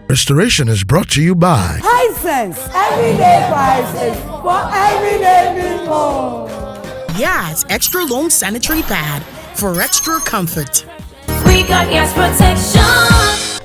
Restoration is brought to you by Hisense, everyday prices for everyday people. Yes, extra long sanitary pad for extra comfort. We got yes protection.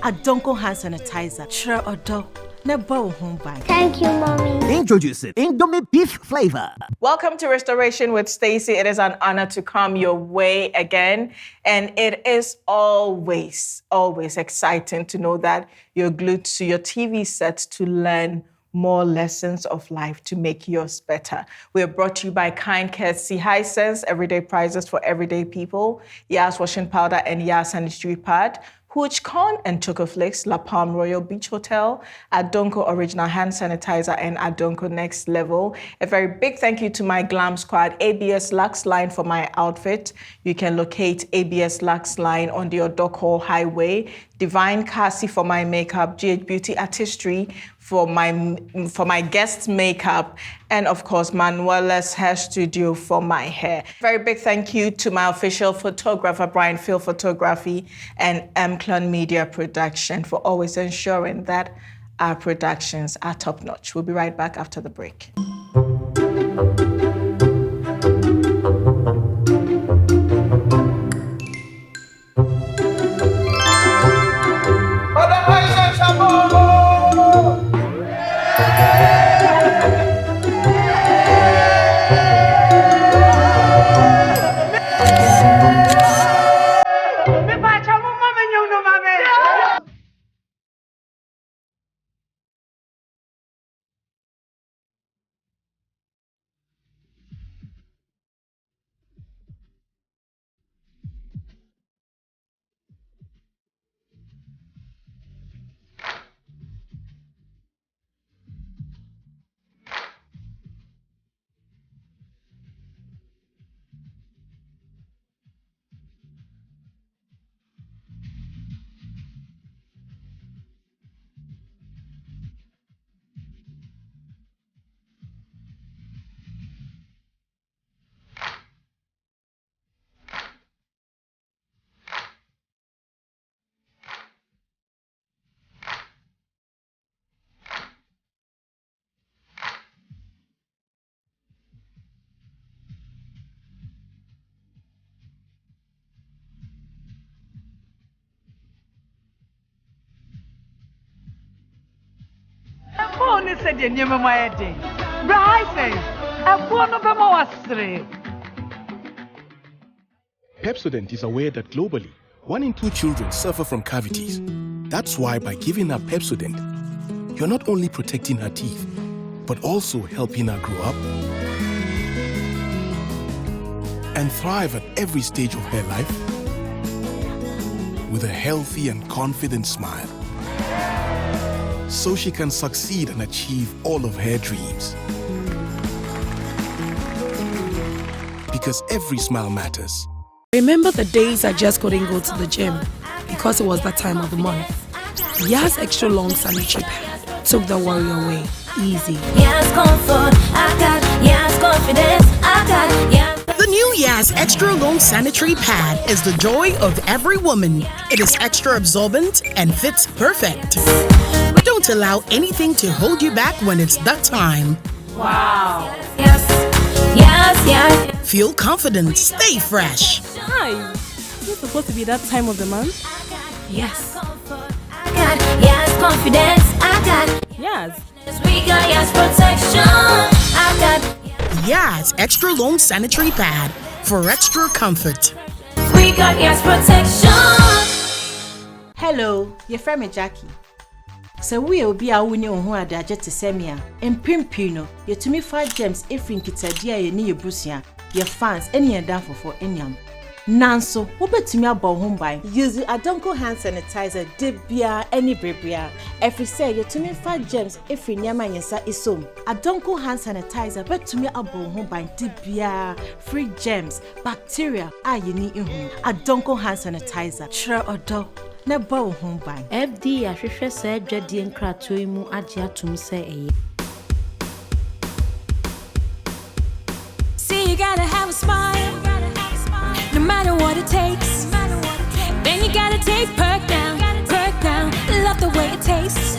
Adonko hand sanitizer. Sure odo. Nebo home by. Thank you, mommy. Introducing Indomie beef flavor. Welcome to Restoration with Stacy. It is an honor to come your way again. And it is always exciting to know that you're glued to your TV set to learn more lessons of life to make yours better. We are brought to you by kind courtesy Hisense, everyday prizes for everyday people, Yas washing powder and Yas sanitary pad, Hooch Corn and Choco Flakes, La Palm Royal Beach Hotel, Adonko Original Hand Sanitizer, and Adonko Next Level. A very big thank you to my glam squad, ABS Lux Line for my outfit. You can locate ABS Lux Line on the Odok Hall Highway. Divine Cassie for my makeup, GH Beauty Artistry for my guest makeup, and of course Manuela's Hair Studio for my hair. Very big thank you to my official photographer, Brian Phil Photography, and M-Clan Media Production for always ensuring that our productions are top-notch. We'll be right back after the break. Said you never my day. Rises. I want to be more Pepsodent is aware that globally, 1 in 2 children suffer from cavities. That's why by giving her Pepsodent, you're not only protecting her teeth, but also helping her grow up and thrive at every stage of her life with a healthy and confident smile, so she can succeed and achieve all of her dreams. Because every smile matters. Remember the days I just couldn't go to the gym because it was that time of the month? Yas extra long sanitary pad took the worry away. Easy. Yes, comfort, I got yes, confidence, I got yes. The new Yas extra long sanitary pad is the joy of every woman. It is extra absorbent and fits perfect. Don't allow anything to hold you back when it's that time. Wow. Yes. Feel confident, stay fresh. Hi. Is it supposed to be that time of the month? Yes. I got yes, confidence, I got Yes. we got yes, protection, I got Yas extra long sanitary pad for extra comfort. we got yes, protection. Hello, your friend Jackie. So we will be a winning on who are the jet to semia and pimpino. You to me 5 gems if in Kitadia, you need your brucia, your fans, any and down for anyam. Nanso, who bet to me about home by using Adonko hand sanitizer, debia, any bribia. Every say you to me 5 gems if in Yamayasa is so. Adonko hand sanitizer, bet to me about home by debia, free gems, bacteria, you need in home. Adonko hand sanitizer, sure or dog. Nebo home by FD ahwehwe sa adwadi nkrato mu agye atum se eye. See, you gotta have a smile, no matter what it takes. gotta take perk now, perk now. Love the way it tastes.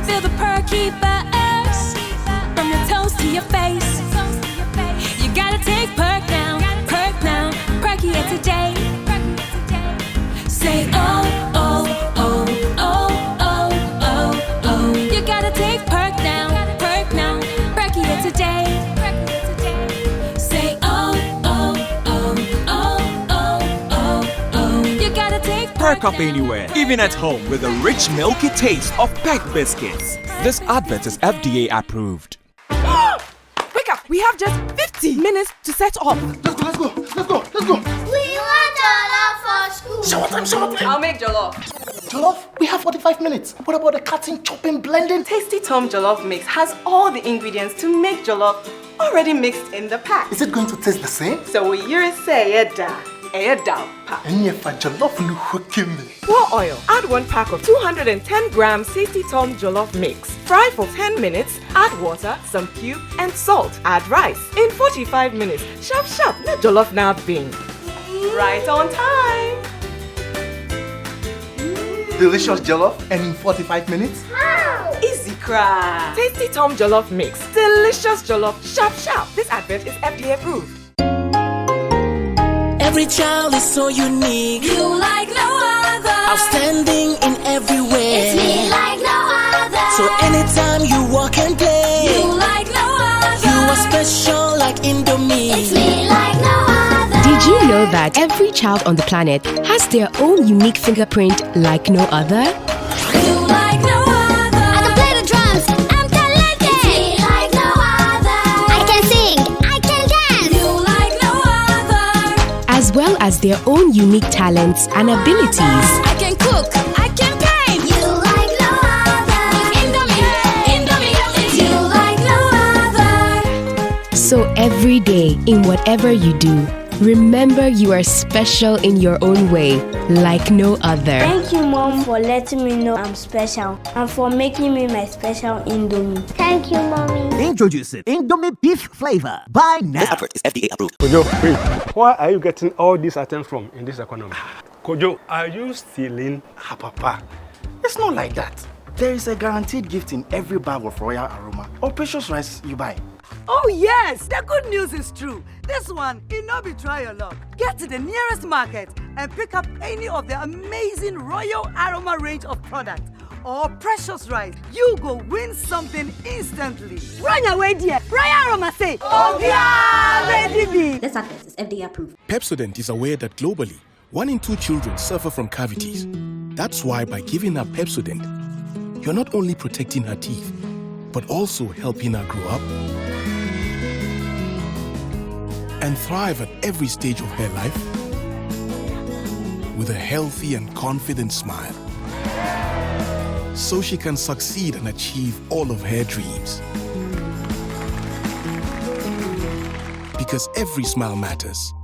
Feel the perky buzz from your toes to your face. You gotta take perk now, perky it today. Say oh, oh, oh, oh, oh, oh, oh. You gotta take perk now, perky it today. Say oh, oh, oh, oh, oh, oh, oh. You gotta take Perk up anywhere, even at home, with a rich, milky taste of Peck biscuits. This advert is FDA approved. Wake up! We have just 50 minutes to set off. Let's go. We want jollof for school. Shower time. I'll make jollof. Jollof? We have 45 minutes. What about the cutting, chopping, blending? Tasty Tom Jollof Mix has all the ingredients to make jollof already mixed in the pack. Is it going to taste the same? So we use say pa. And if a jollof no hooking me. Pour oil. Add 1 pack of 210 grams Tasty Tom Jollof Mix. Fry for 10 minutes. Add water, some cube, and salt. Add rice. In 45 minutes. Sharp. Let jollof now bing. Right on time. Delicious jollof and in 45 minutes? Easy cry. Tasty Tom Jollof Mix. Delicious jollof. Sharp. This advert is FDA approved. Every child is so unique. You like no other. Outstanding in every way. It's me like no other. So anytime you walk and play, You like no other. you are special like Indomie. It's me like no other. Did you know that every child on the planet has their own unique fingerprint like no other? You like no other. I can play the drums. I'm talented. It's me like no other. I can sing. I can dance. You like no other. As well as their own unique talents and abilities. I can cook. I can paint. You like no other. Indomie. It's you like no other. So every day, in whatever you do, remember you are special in your own way, like no other. Thank you, Mom, for letting me know I'm special and for making me my special Indomie. Thank you, Mommy. Introducing Indomie beef flavor. Buy now. This advert is FDA approved. Kojo, wait. Where are you getting all these items from in this economy? Kojo, are you stealing? Papa, it's not like that. There is a guaranteed gift in every bag of Royal Aroma or Precious Rice you buy. Oh yes, the good news is true. This one, it not be try your luck. Get to the nearest market and pick up any of the amazing Royal Aroma range of products or Precious Rice. You go win something instantly. Run away, dear. Royal Aroma say, oh yeah, ready be. This advert is FDA approved. Pepsodent is aware that globally, 1 in 2 children suffer from cavities. That's why by giving her Pepsodent, you're not only protecting her teeth, but also helping her grow up and thrive at every stage of her life with a healthy and confident smile, so she can succeed and achieve all of her dreams. Because every smile matters.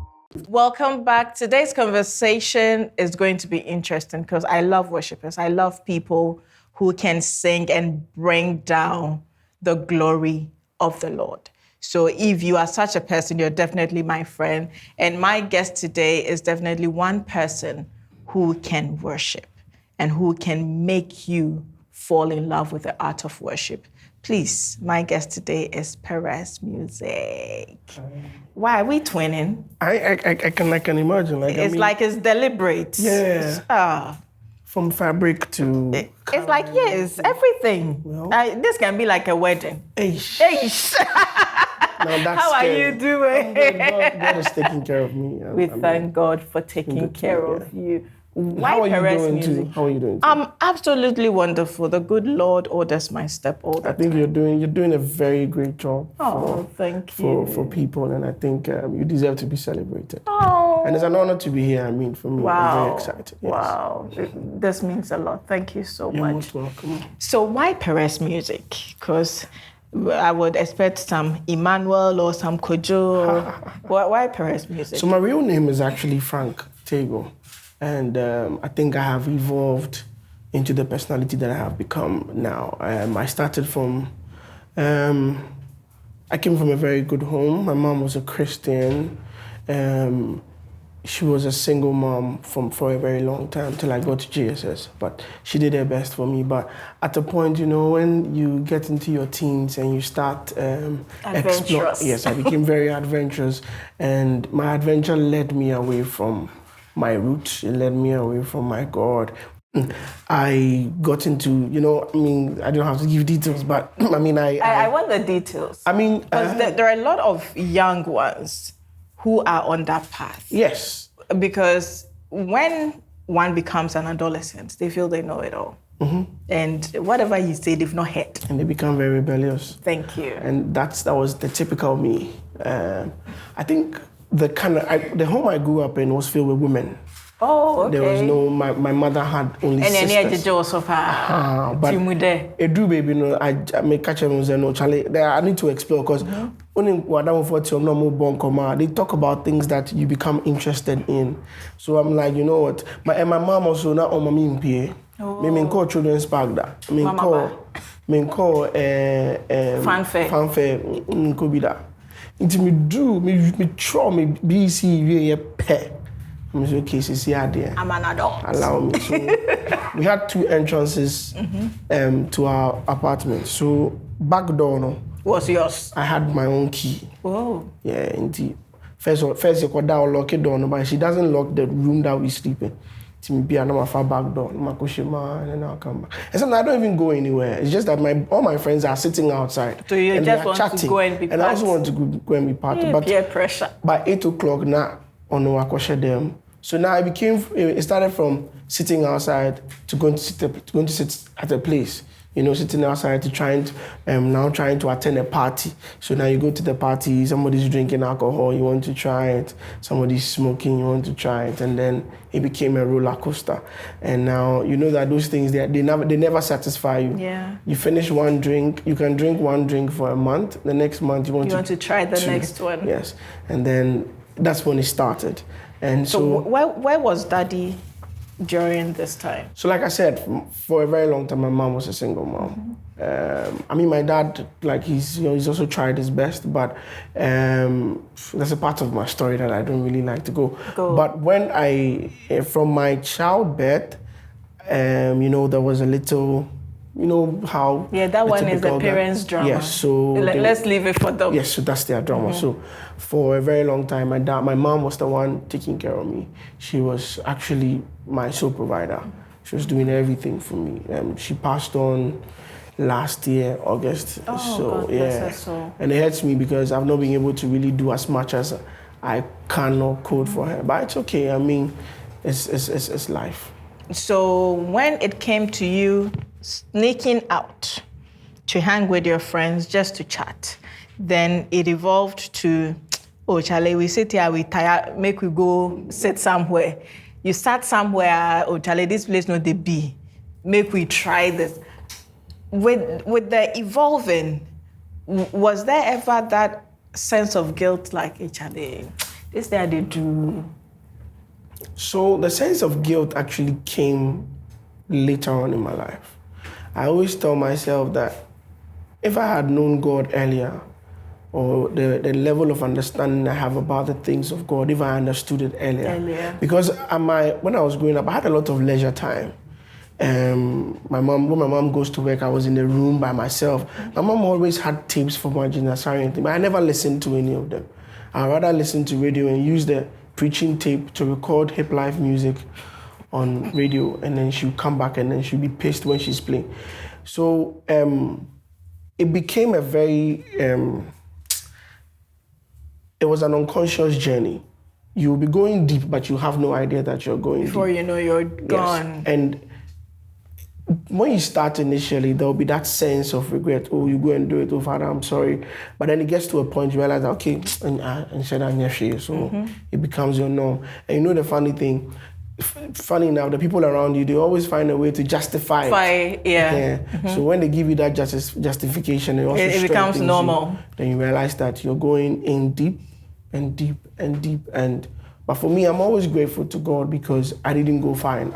Welcome back. Today's conversation is going to be interesting because I love worshipers. I love people who can sing and bring down the glory of the Lord. So if you are such a person, you're definitely my friend. And my guest today is definitely one person who can worship and who can make you fall in love with the art of worship. Please, my guest today is Perez Musik. Why are we twinning? I can imagine. Like it's deliberate. Yeah. From fabric to... It's like, yes, everything. Well, this can be like a wedding. Eish. No, that's How scary. are you doing? God is taking care of me. We thank God for taking care of you. How are you doing too? How are you doing too? I'm absolutely wonderful. The good Lord orders my step all the time. I think you're doing a very great job. Thank you. For people, and I think you deserve to be celebrated. Oh. And it's an honor to be here. I mean, for me, I'm very excited. Yes. Wow. This means a lot. Thank you so You're much. most welcome. So why Perez Musik? Because I would expect some Emmanuel or some Kojo. Why Perez Musik? So my real name is actually Frank Tego. And I think I have evolved into the personality that I have become now. I started from, I came from a very good home. My mom was a Christian. she was a single mom for a very long time till I got to JSS. But she did her best for me. But at a point, you know, when you get into your teens and you start adventurous. Yes, I became very adventurous, and my adventure led me away from my roots. It led me away from my God. I got into, you know, I mean, I don't have to give details, but I mean, I want the details. I mean, because there are a lot of young ones who are on that path. Yes. Because when one becomes an adolescent, they feel they know it all. Mm-hmm. And whatever you say, they've not heard. And they become very rebellious. Thank you. And that was the typical me. I think the home I grew up in was filled with women. Oh, okay. There was no, my mother had only sisters. And also but Edu baby, no, I make catch them and say, no, Charlie, I need to explore because they talk about things that you become interested in. So I'm like, you know what? My mom also not on my me call children's park that. Me call fanfare could be that. Into me try me BC pet. I'm just okay, I'm an adult. Allow me. So we had 2 entrances to our apartment. So back door no, was yours. I had my own key. Oh. Yeah, indeed. First you could down lock it door, but she doesn't lock the room that we sleep in. To me be another far back door. And then I'll come back. And sometimes I don't even go anywhere. It's just that all my friends are sitting outside. So you and just want chatting, to go and be part. And I also want to go and be part. Yeah, but peer pressure. By 8 o'clock now, on the Wakosha them. So now it started from sitting outside to going to sit at a place. You know, sitting outside to trying to attend a party. So now you go to the party, somebody's drinking alcohol, you want to try it. Somebody's smoking, you want to try it. And then it became a roller coaster. And now you know that those things, they never satisfy you. Yeah. You finish one drink, you can drink one drink for a month. The next month you want to try the next one. Yes. And then that's when it started. And so where was Daddy during this time? So like I said, for a very long time, my mom was a single mom. I mean, my dad, like he's also tried his best, but that's a part of my story that I don't really like to go. But when from my childbirth, there was a little, you know how... Yeah, that one is the parents' drama. Yes, so... Let's leave it for them. Yes, so that's their drama. So for a very long time, my mom was the one taking care of me. She was actually my sole provider. She was doing everything for me. She passed on last year, August. Oh, so God bless her soul. And it hurts me because I've not been able to really do as much as I can or could for her. But it's okay. I mean, it's life. So when it came to you sneaking out to hang with your friends just to chat, then it evolved to, oh, Charlie, we sit here, we tired, make we go sit somewhere. You sat somewhere, oh, Charlie, this place not the be. Make we try this. With the evolving, was there ever that sense of guilt like, hey, Charlie, this thing they do? So the sense of guilt actually came later on in my life. I always tell myself that if I had known God earlier, or the level of understanding I have about the things of God, if I understood it earlier. Because when I was growing up, I had a lot of leisure time. When my mom goes to work, I was in the room by myself. My mom always had tapes for my Jinasari, but I never listened to any of them. I'd rather listen to radio and use the preaching tape to record hip life music on radio, and then she'll come back and then she'll be pissed when she's playing. So it became a very, it was an unconscious journey. You'll be going deep, but you have no idea that you're going Before deep. you know, you're gone. Yes. And when you start initially, there'll be that sense of regret. Oh, you go and do it. Oh, Father, I'm sorry. But then it gets to a point you realize, okay, so it becomes your norm. And you know the funny thing, funny enough, the people around you, they always find a way to justify it. So when they give you that justification, it becomes normal. Then you realize that you're going in deep and deep and deep. But for me, I'm always grateful to God because I didn't go fine.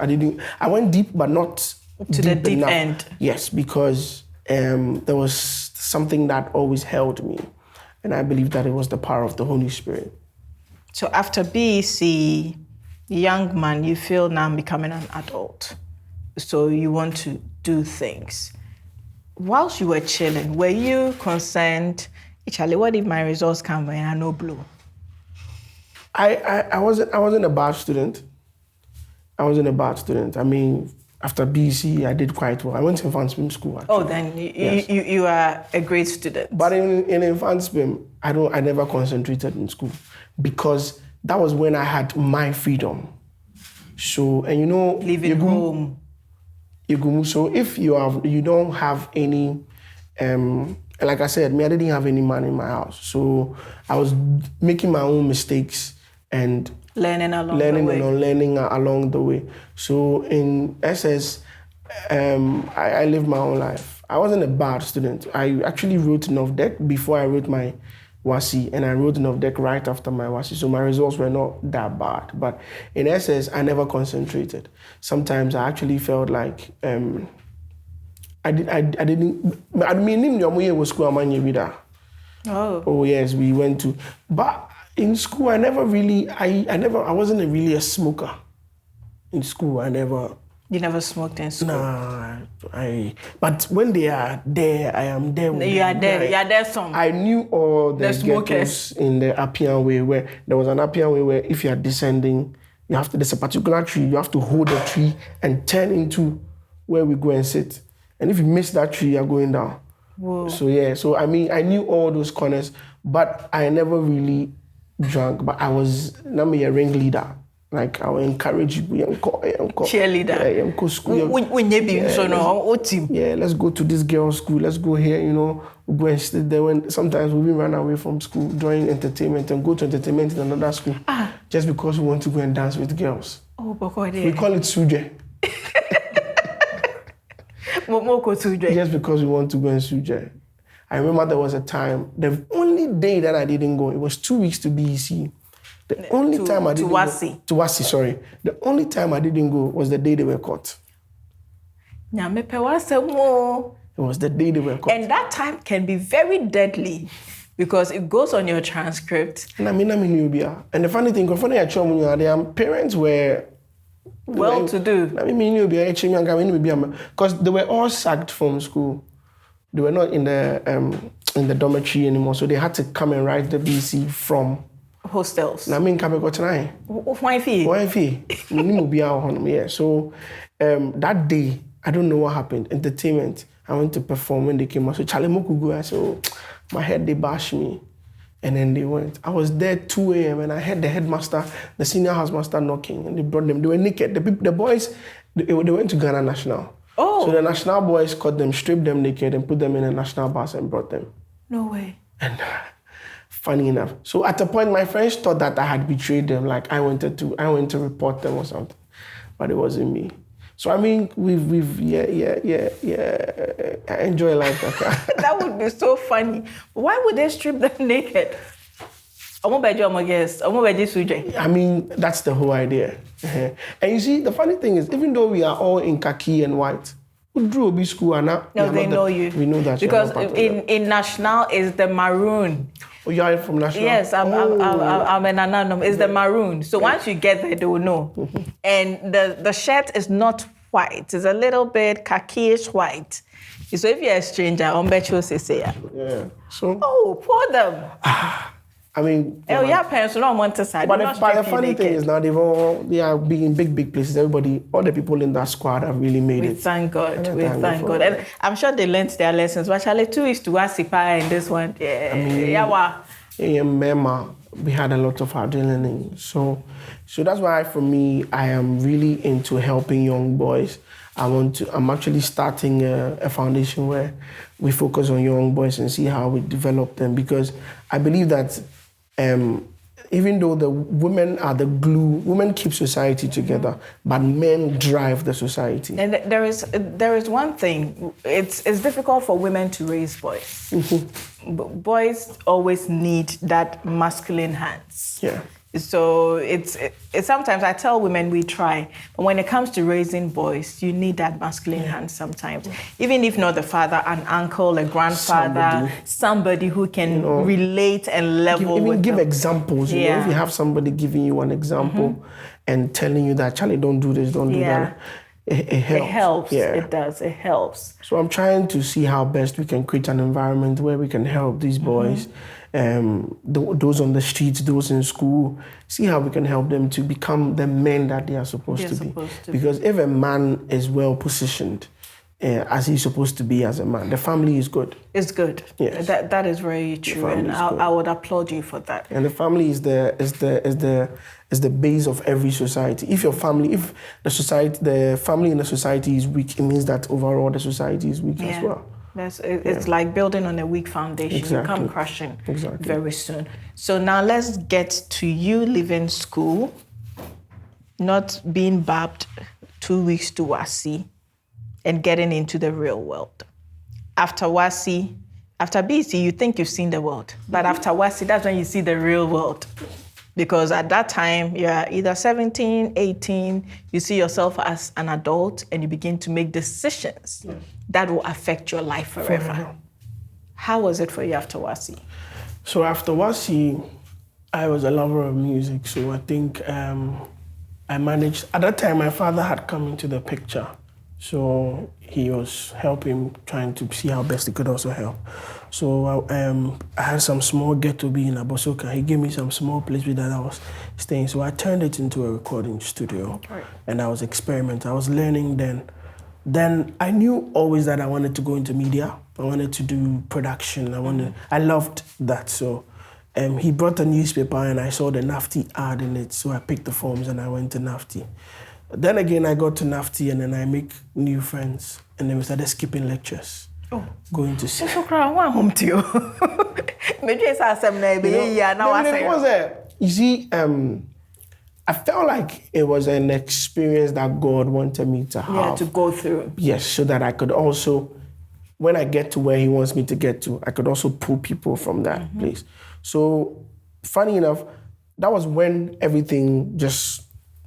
I went deep, but not to the deep end. Yes, because there was something that always held me. And I believe that it was the power of the Holy Spirit. So after BEC, young man, you feel now I'm becoming an adult. So you want to do things. Whilst you were chilling, were you concerned, Charlie, what if my results come and I no blow? I wasn't a bad student. I mean, after BC, I did quite well. I went to infant swim school. Actually. Oh, then you are a great student. But in infant swim, I never concentrated in school because that was when I had my freedom. So, and you know, leaving home. So if you don't have any, like I said, I didn't have any money in my house. So I was making my own mistakes and learning along the way. So in SS, I lived my own life. I wasn't a bad student. I actually wrote enough deck before I wrote my WASI, and I wrote enough deck right after my WASI. So my results were not that bad. But in SS, I never concentrated. Sometimes I actually felt like I didn't. I mean, was school. Oh yes, we went to. But in school, I wasn't really a smoker. In school, You never smoked in school? Nah, but when they are there, I am there with them. You are there some. I knew all the smokers in the Appian Way, where there was an Appian Way where if you are descending, there's a particular tree, you have to hold the tree and turn into where we go and sit. And if you miss that tree, you're going down. Whoa. So I mean, I knew all those corners, but I never really drank, but I was a ringleader. Like I will encourage you, cheerleader. Yeah, let's go to this girls' school. Let's go here. We'll go and sit there. When sometimes we run away from school during entertainment and go to entertainment in another school, just because we want to go and dance with girls. Oh, we call it suje. Just because we want to go and suje. I remember there was a time. The only day that I didn't go, it was 2 weeks to BEC. The only time I didn't go to WASI, sorry. The only time I didn't go was the day they were caught. It was the day they were caught. And that time can be very deadly because it goes on your transcript. And the funny thing, their parents were well-to-do. Because they were all sacked from school. They were not in the dormitory anymore, so they had to come and write the BC from hostels. Why fee? Yeah. So that day, I don't know what happened. Entertainment. I went to perform when they came out. So Charlie Mokugu, I said, oh, my head, they bashed me. And then they went. I was there 2 a.m. and I heard the headmaster, the senior housemaster knocking, and they brought them. They were naked. The boys, they went to Ghana National. Oh. So the national boys caught them, stripped them naked, and put them in a national bus and brought them. No way. And funny enough. So at a point, my friends thought that I had betrayed them, like I went to report them or something. But it wasn't me. So I mean, I enjoy life. That would be so funny. Why would they strip them naked? I mean, that's the whole idea. And you see, the funny thing is, even though we are all in khaki and white, we drew a school and now they know you. We know that because in National is the maroon. Oh, you are from National? Yes, I'm an anonymous. It's the maroon. So once you get there, they will know. And the shirt is not white. It's a little bit khaki-ish white. So if you're a stranger, yeah. So. Oh, pour them. I mean, parents don't want to side. But the funny thing is now they are being big places. Everybody, all the people in that squad have really made it. Thank God. Thank God. And I'm sure they learned their lessons. But Charlie, 2 is to Wasipa and this one. We had a lot of hard learning. So that's why for me, I am really into helping young boys. I'm actually starting a foundation where we focus on young boys and see how we develop them, because I believe that even though the women are the glue, women keep society together, but men drive the society. And there is one thing. It's difficult for women to raise boys. Boys always need that masculine hands. Yeah. So it's sometimes I tell women we try, but when it comes to raising boys, you need that masculine hand sometimes. Even if not the father, an uncle, a grandfather, somebody who can relate and level give examples. You know, if you have somebody giving you an example and telling you that, Charlie, don't do this, don't do that. It helps. It helps. Yeah. It does. It helps. So I'm trying to see how best we can create an environment where we can help these boys, those on the streets, those in school, see how we can help them to become the men that they are supposed to be. Because if a man is well positioned, as he's supposed to be as a man, the family is good. It's good. Yes. That is very true, and I would applaud you for that. And the family is the base of every society. If the family in the society is weak, it means that overall the society is weak as well. It's like building on a weak foundation. Exactly. You come crashing very soon. So now let's get to you leaving school, not being babbed 2 weeks to WASI, and getting into the real world. After WASI, after BC, you think you've seen the world. But after WASI, that's when you see the real world. Because at that time, you're either 17, 18, you see yourself as an adult and you begin to make decisions that will affect your life forever. How was it for you after WASI? So after WASI, I was a lover of music. So I think I managed, at that time, my father had come into the picture. So he was helping, trying to see how best he could also help. So I had some small ghetto be in Abosoka. He gave me some small place that I was staying. So I turned it into a recording studio. Right. And I was experimenting. I was learning then. Then I knew always that I wanted to go into media. I wanted to do production. I loved that. So he brought a newspaper and I saw the NAFTI ad in it. So I picked the forms and I went to NAFTI. Then again, I got to NAFTI and then I make new friends. And then we started skipping lectures. Oh. Going to see. You see, I felt like it was an experience that God wanted me to have. Yeah, to go through. Yes, so that I could also, when I get to where he wants me to get to, I could also pull people from that place. So, funny enough, that was when everything just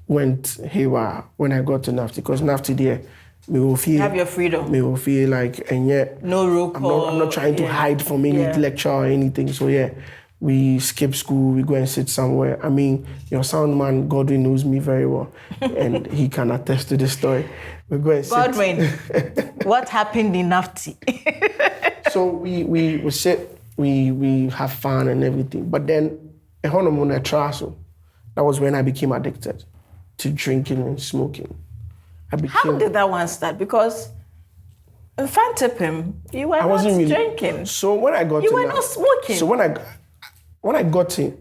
went haywire when I got to NAFTI, because NAFTI there, me will feel... Have your freedom. Me will feel like, and yet... No rule call. I'm not trying to hide from any lecture or anything, so yeah. We skip school, we go and sit somewhere. I mean, your sound man, Godwin, knows me very well, and he can attest to this story. We go and sit. Godwin, what happened in NAFTI? So we sit, we have fun and everything, but then, that was when I became addicted to drinking and smoking. How did that one start? Because in front of him, you were not drinking. So when I got you were not smoking. So when I got to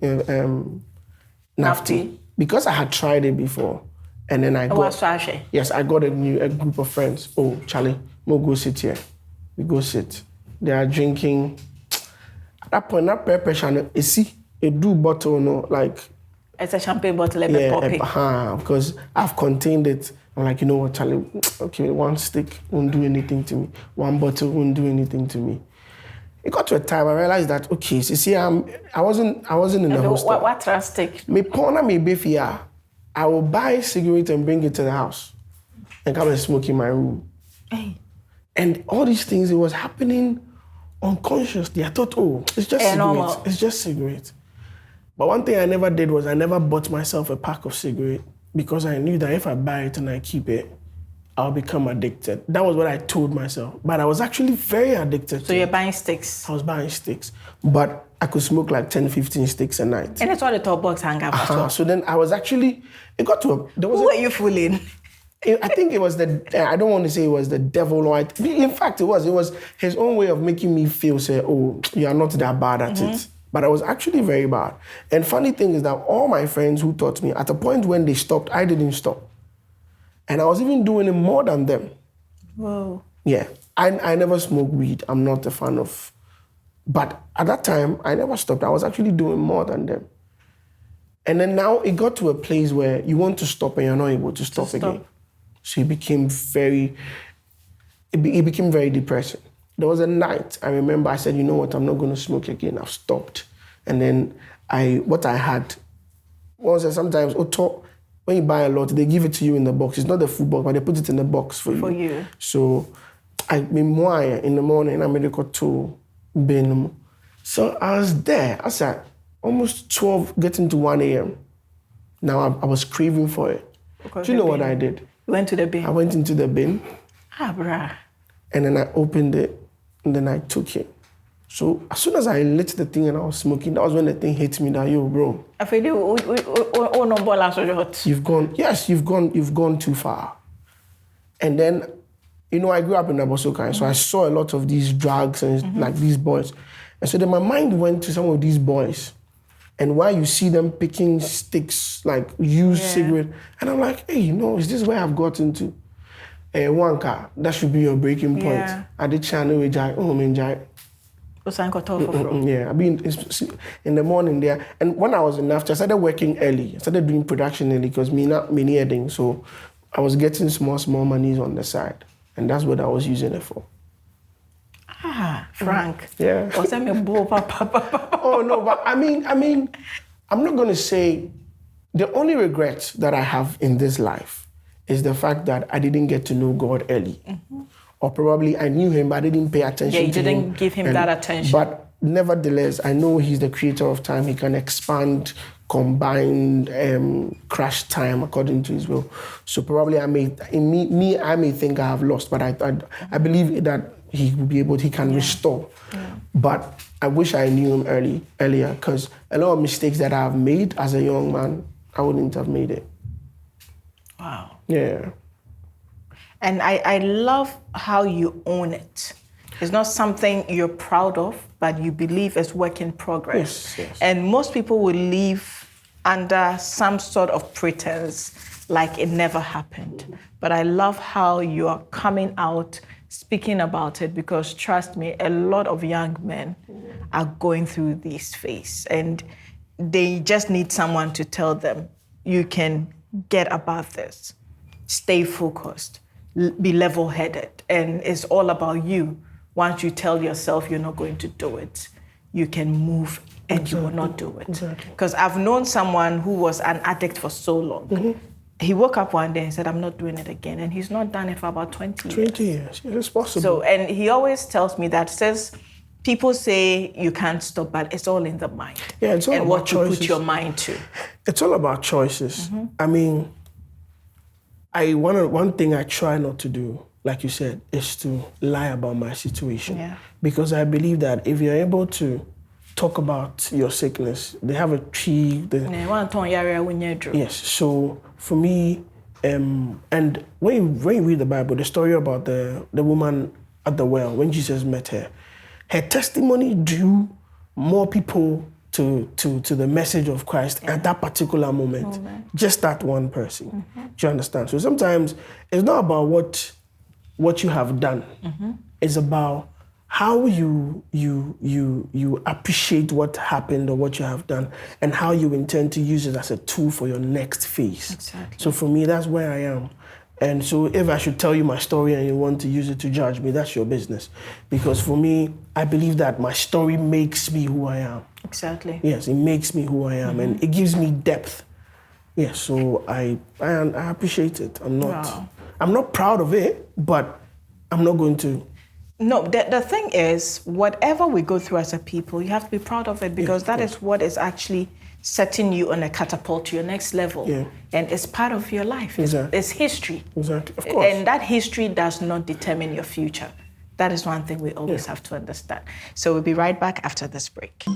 NAFTI, because I had tried it before, and then I got a group of friends. Oh, Charlie, we'll go sit here. We go sit. They are drinking. At that point, that peer pressure, you see, a do bottle, like. It's a champagne bottle, popping. Because I've contained it. I'm like, you know what, Charlie? Okay, one stick won't do anything to me. One bottle won't do anything to me. It got to a time I realized that okay, so see, I wasn't in the hostel. What stick? Me pona me befia. I will buy a cigarette and bring it to the house, and come and smoke in my room. Hey. And all these things, it was happening unconsciously. I thought, oh, it's just cigarettes. Normal. It's just cigarettes. But one thing I never did was I never bought myself a pack of cigarettes because I knew that if I buy it and I keep it, I'll become addicted. That was what I told myself. But I was actually very addicted. So you're buying sticks? I was buying sticks. But I could smoke like 10, 15 sticks a night. And that's why the top box hang up as well. So then I was actually, it got to a... Who were you fooling? I think it was I don't want to say it was the devil. Or in fact, it was his own way of making me feel, say, oh, you are not that bad at it. But I was actually very bad. And funny thing is that all my friends who taught me, at a point when they stopped, I didn't stop. And I was even doing it more than them. Whoa. Yeah. I never smoked weed. I'm not a fan of... But at that time, I never stopped. I was actually doing more than them. And then now it got to a place where you want to stop and you're not able to stop again. So it became very depressing. There was a night, I remember I said, you know what, I'm not going to smoke again. I've stopped. And then what I had once sometimes when you buy a lot, they give it to you in the box. It's not the full box, but they put it in the box for you. So I memoir in the morning, I made a call to Ben. So I was there. I said almost 12, getting to 1 a.m. Now I was craving for it. Do you know what I did? You went to the bin? I went into the bin. Bruh. And then I opened it, and then I took it. So as soon as I lit the thing and I was smoking, that was when the thing hit me that, yo, bro. You've gone too far. And then, I grew up in Abosokai, so I saw a lot of these drugs and like these boys. And so then my mind went to some of these boys. And while you see them picking sticks, like used cigarette, and I'm like, hey, is this where I've gotten to? One car, that should be your breaking point. Yeah. I did channel with Jai, yeah, I've been in the morning there. And when I was in NAFTA, I started working early. I started doing production early because me not many editing. So I was getting small monies on the side. And that's what I was using it for. Frank. Yeah. Oh, no, but I mean, I'm not going to say the only regret that I have in this life is the fact that I didn't get to know God early. Or probably I knew him, but I didn't pay attention to him. Yeah, you didn't give him that attention. But nevertheless, I know he's the creator of time. He can expand, combine, crash time according to his will. So probably I may think I have lost, but I believe that he will be able, he can restore. Yeah. But I wish I knew him earlier, because a lot of mistakes that I've made as a young man, I wouldn't have made it. Wow. Yeah. And I love how you own it. It's not something you're proud of, but you believe is work in progress. Yes. And most people will live under some sort of pretense, like it never happened. But I love how you are coming out, speaking about it, because trust me, a lot of young men are going through this phase, and they just need someone to tell them, you can get above this, stay focused, be level-headed, and it's all about you. Once you tell yourself you're not going to do it, you can move and you will not do it. Because I've known someone who was an addict for so long. He woke up one day and said, I'm not doing it again. And he's not done it for about 20 years. 20 years, yeah, it's possible. So, and he always tells me that, says, people say you can't stop, but it's all in the mind. Yeah, it's all and about what choices. You put your mind to. It's all about choices. I mean, one thing I try not to do, like you said, is to lie about my situation. Yeah. Because I believe that if you're able to talk about your sickness, they have a tree. Yes, so for me, and when you read the Bible, the story about the woman at the well, when Jesus met her, her testimony drew more people to the message of Christ at that particular moment. Just that one person. Do you understand? So sometimes it's not about what you have done. It's about how you appreciate what happened or what you have done, and how you intend to use it as a tool for your next phase. Exactly. So for me, that's where I am. And so if I should tell you my story and you want to use it to judge me, that's your business. Because for me, I believe that my story makes me who I am. Exactly. Yes, it makes me who I am, and it gives me depth. Yes, so I appreciate it. I'm not proud of it, but I'm not going to. No, the thing is, whatever we go through as a people, you have to be proud of it, because that is what is actually setting you on a catapult to your next level. Yeah. And it's part of your life. Exactly. It's history. Exactly, of course. And that history does not determine your future. That is one thing we always have to understand. So we'll be right back after this break.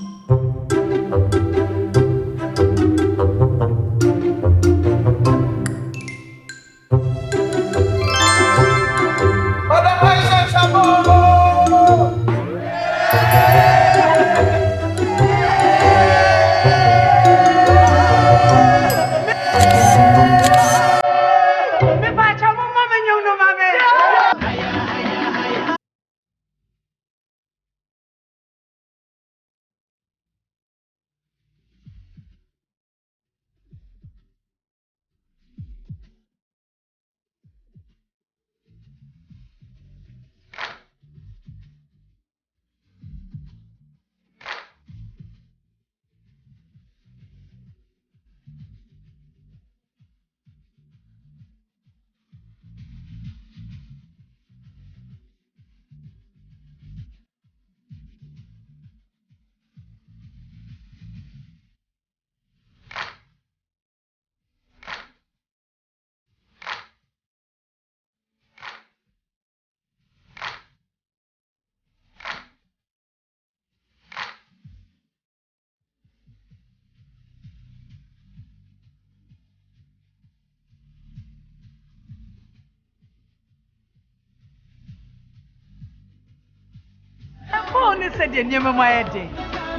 you said your name, my head.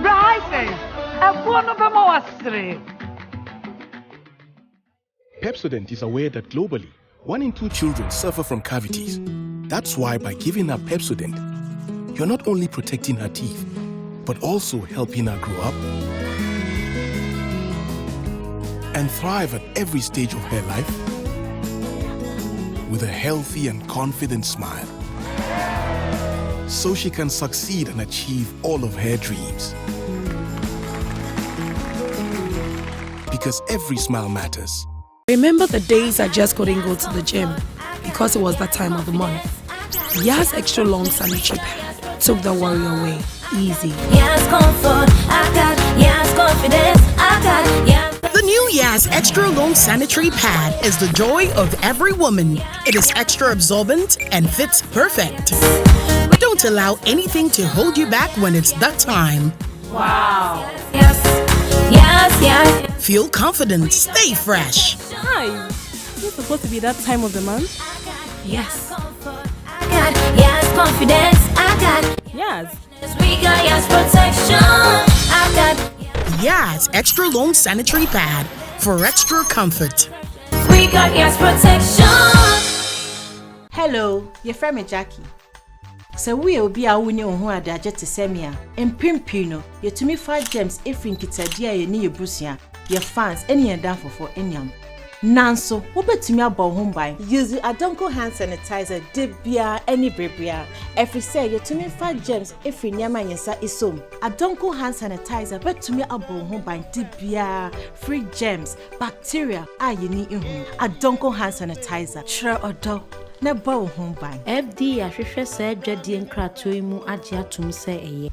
Rises. I'm one of them was three. Pepsodent is aware that globally, 1 in 2 children suffer from cavities. That's why by giving her Pepsodent, you're not only protecting her teeth, but also helping her grow up and thrive at every stage of her life with a healthy and confident smile, so she can succeed and achieve all of her dreams. Because every smile matters. Remember the days I just couldn't go to the gym because it was that time of the month? Yas Extra Long Sanitary Pad took the worry away. Easy. Yes, comfort, I got. Yes, confidence, I got. Yes. The new Yas Extra Long Sanitary Pad is the joy of every woman. It is extra absorbent and fits perfect. Don't allow anything to hold you back when it's that time. Wow. Yes, yes, yes. Feel confident, stay fresh. Hi. Is it supposed to be that time of the month? Yes. I got. Yes, confidence, I got. Yes. We got yes protection. I got. Yas Extra Long Sanitary Pad for extra comfort. We got yes protection. Hello, your friend Jackie. So we will be a winning who are the jet to semia and pimpino. You to me 5 gems if in Kitadia, you need your brucia, your fans, any and down for any. Nanso, what bet to me about home by use a Adonko hand sanitizer, debia, any brebia. Every say you to me 5 gems if in Yama Yasa is so. Adonko hand sanitizer, bet to me about home by debia, free gems, bacteria, you need in home. Adonko hand sanitizer, sure or do. Na bow home by FD ahwehwe say dwade nkrato mu agye atum say eye.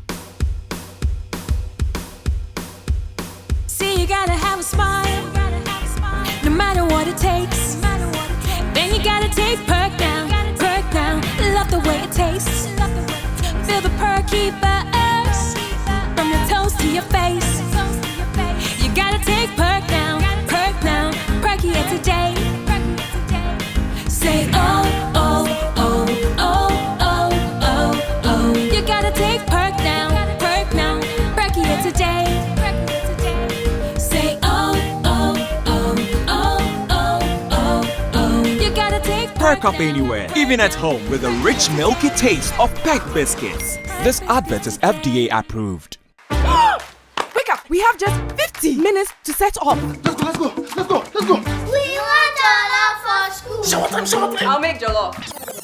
See, you gotta have a smile, no matter what it takes. Then you gotta take perk down, love the way it tastes. Feel the perky buzz from your toes to your face. You gotta take perk down, perky it today. Say oh, oh, oh, oh, oh, oh, oh. You gotta take perk now, perky it today. Say oh, oh, oh, oh, oh, oh, oh. You gotta take Perk up anywhere, even at home, with the rich milky taste of Peck biscuits. This advert is FDA approved. Wake up! We have just 50 minutes to set off. Let's go. We want jollof for school. Shower time. I'll make jollof.